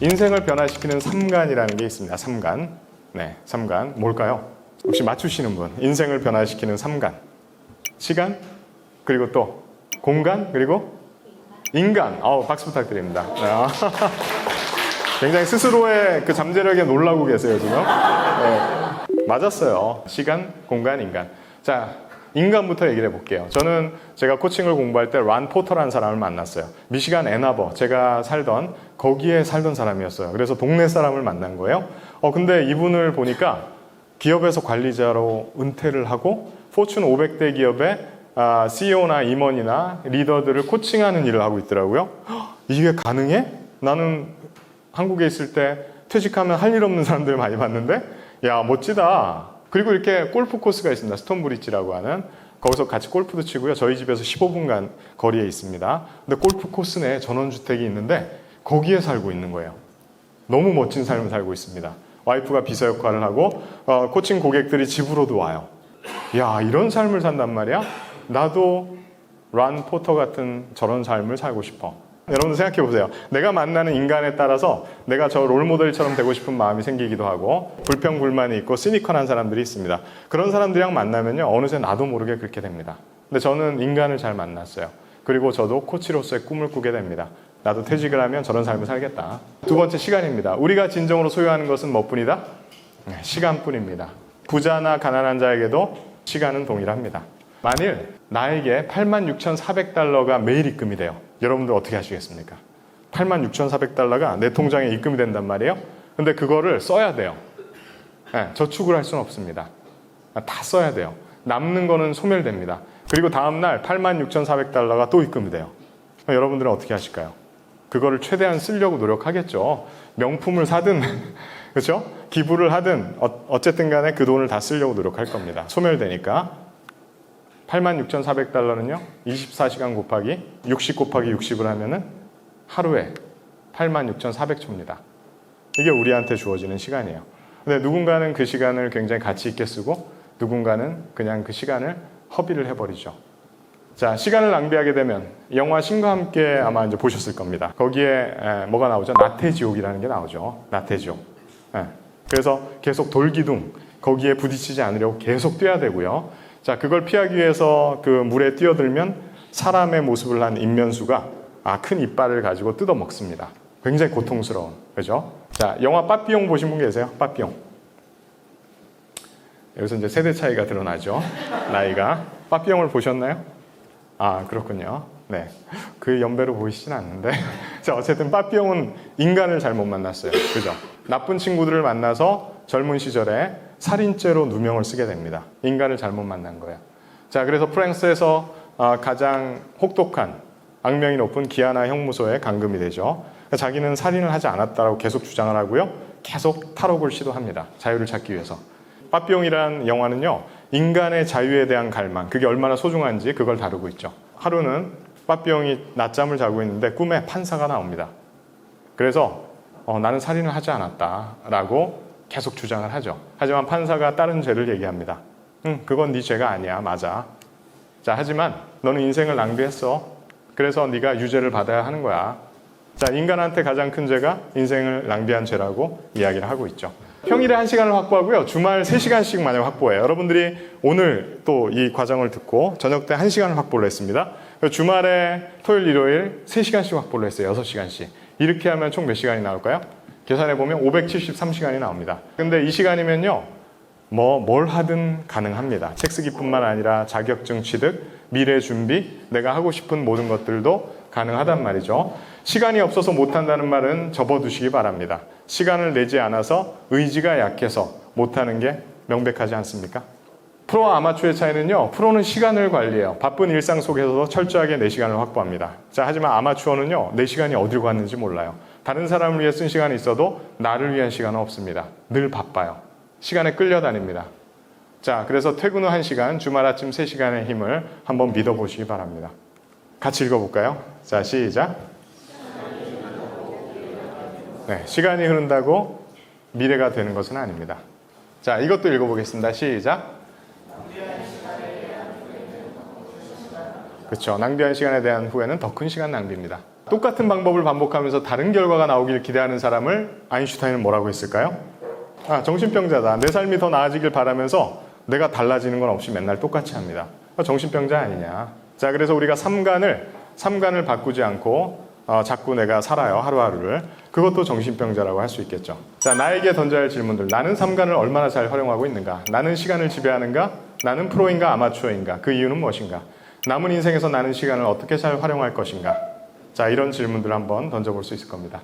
인생을 변화시키는 3간이라는 게 있습니다. 3간. 네, 3간. 뭘까요? 혹시 맞추시는 분? 인생을 변화시키는 3간. 시간, 그리고 또 공간, 그리고 인간. 박수 부탁드립니다. 네. 굉장히 스스로의 그 잠재력에 놀라고 계세요, 지금. 네. 맞았어요. 시간, 공간, 인간. 자, 인간부터 얘기를 해볼게요. 저는 제가 코칭을 공부할 때 란 포터라는 사람을 만났어요. 미시간 애나버, 제가 살던 거기에 살던 사람이었어요. 그래서 동네 사람을 만난 거예요. 근데 이분을 보니까 기업에서 관리자로 은퇴를 하고 포춘 500대 기업의 CEO나 임원이나 리더들을 코칭하는 일을 하고 있더라고요. 이게 가능해? 나는 한국에 있을 때 퇴직하면 할 일 없는 사람들 많이 봤는데 야, 멋지다. 그리고 이렇게 골프 코스가 있습니다. 스톤브리지라고 하는. 거기서 같이 골프도 치고요. 저희 집에서 15분간 거리에 있습니다. 근데 골프 코스 내에 전원주택이 있는데 거기에 살고 있는 거예요. 너무 멋진 삶을 살고 있습니다. 와이프가 비서 역할을 하고 코칭 고객들이 집으로도 와요. 야, 이런 삶을 산단 말이야? 나도 란 포터 같은 저런 삶을 살고 싶어. 여러분들 생각해 보세요. 내가 만나는 인간에 따라서 내가 저 롤모델처럼 되고 싶은 마음이 생기기도 하고 불평불만이 있고 시니컬한 사람들이 있습니다. 그런 사람들이랑 만나면요, 어느새 나도 모르게 그렇게 됩니다. 근데 저는 인간을 잘 만났어요. 그리고 저도 코치로서의 꿈을 꾸게 됩니다. 나도 퇴직을 하면 저런 삶을 살겠다. 두 번째, 시간입니다. 우리가 진정으로 소유하는 것은 뭐뿐이다? 시간뿐입니다. 부자나 가난한 자에게도 시간은 동일합니다. 만일 나에게 86,400달러가 매일 입금이 돼요. 여러분들 어떻게 하시겠습니까? 86,400달러가 내 통장에 입금이 된단 말이에요. 근데 그거를 써야 돼요. 네, 저축을 할 수는 없습니다. 다 써야 돼요. 남는 거는 소멸됩니다. 그리고 다음날 86,400달러가 또 입금이 돼요. 여러분들은 어떻게 하실까요? 그거를 최대한 쓰려고 노력하겠죠. 명품을 사든 그렇죠? 기부를 하든 어쨌든 간에 그 돈을 다 쓰려고 노력할 겁니다. 소멸되니까. 86,400달러는요 24시간 곱하기 60 곱하기 60을 하면은 하루에 86,400초입니다. 이게 우리한테 주어지는 시간이에요. 근데 누군가는 그 시간을 굉장히 가치 있게 쓰고 누군가는 그냥 그 시간을 허비를 해버리죠. 자, 시간을 낭비하게 되면 영화 신과 함께 아마 이제 보셨을 겁니다. 거기에 뭐가 나오죠? 나태지옥이라는 게 나오죠. 나태지옥. 그래서 계속 돌기둥, 거기에 부딪히지 않으려고 계속 뛰어야 되고요. 자, 그걸 피하기 위해서 그 물에 뛰어들면 사람의 모습을 한 인면수가 큰 이빨을 가지고 뜯어 먹습니다. 굉장히 고통스러운, 그죠? 자, 영화 빠삐용 보신 분 계세요? 빠삐용. 여기서 이제 세대 차이가 드러나죠. 나이가. 빠삐용을 보셨나요? 그렇군요. 네. 그 연배로 보이시진 않는데. 자, 어쨌든 빠삐용은 인간을 잘못 만났어요. 그죠? 나쁜 친구들을 만나서 젊은 시절에 살인죄로 누명을 쓰게 됩니다. 인간을 잘못 만난 거예요. 자, 그래서 프랑스에서 가장 혹독한 악명이 높은 기아나 형무소에 감금이 되죠. 자기는 살인을 하지 않았다라고 계속 주장을 하고요. 계속 탈옥을 시도합니다. 자유를 찾기 위해서. 빠삐용이라는 영화는요, 인간의 자유에 대한 갈망, 그게 얼마나 소중한지 그걸 다루고 있죠. 하루는 빠삐용이 낮잠을 자고 있는데 꿈에 판사가 나옵니다. 그래서 나는 살인을 하지 않았다라고 계속 주장을 하죠. 하지만 판사가 다른 죄를 얘기합니다. 그건 네 죄가 아니야. 맞아. 자, 하지만 너는 인생을 낭비했어. 그래서 네가 유죄를 받아야 하는 거야. 자, 인간한테 가장 큰 죄가 인생을 낭비한 죄라고 이야기를 하고 있죠. 평일에 1시간을 확보하고요. 주말 3시간씩 만약 확보해요. 여러분들이 오늘 또 이 과정을 듣고 저녁 때 1시간을 확보를 했습니다. 주말에 토요일, 일요일 3시간씩 확보를 했어요. 6시간씩. 이렇게 하면 총 몇 시간이 나올까요? 계산해보면 573시간이 나옵니다. 근데 이 시간이면요, 뭘 하든 가능합니다. 책 쓰기뿐만 아니라 자격증 취득, 미래 준비, 내가 하고 싶은 모든 것들도 가능하단 말이죠. 시간이 없어서 못한다는 말은 접어두시기 바랍니다. 시간을 내지 않아서 의지가 약해서 못하는 게 명백하지 않습니까? 프로와 아마추어의 차이는요, 프로는 시간을 관리해요. 바쁜 일상 속에서도 철저하게 내 시간을 확보합니다. 자, 하지만 아마추어는요, 내 시간이 어디로 갔는지 몰라요. 다른 사람을 위해 쓴 시간이 있어도 나를 위한 시간은 없습니다. 늘 바빠요. 시간에 끌려다닙니다. 자, 그래서 퇴근 후 1시간, 주말 아침 3시간의 힘을 한번 믿어보시기 바랍니다. 같이 읽어볼까요? 자, 시작. 네, 시간이 흐른다고 미래가 되는 것은 아닙니다. 자, 이것도 읽어보겠습니다. 시작. 그렇죠. 낭비한 시간에 대한 후회는 더 큰 시간 낭비입니다. 똑같은 방법을 반복하면서 다른 결과가 나오길 기대하는 사람을 아인슈타인은 뭐라고 했을까요? 정신병자다. 내 삶이 더 나아지길 바라면서 내가 달라지는 건 없이 맨날 똑같이 합니다. 정신병자 아니냐. 자, 그래서 우리가 삼간을 바꾸지 않고 자꾸 내가 살아요, 하루하루를. 그것도 정신병자라고 할 수 있겠죠. 자, 나에게 던져야 할 질문들. 나는 삼간을 얼마나 잘 활용하고 있는가? 나는 시간을 지배하는가? 나는 프로인가 아마추어인가? 그 이유는 무엇인가? 남은 인생에서 나는 시간을 어떻게 잘 활용할 것인가? 자, 이런 질문들 한번 던져볼 수 있을 겁니다.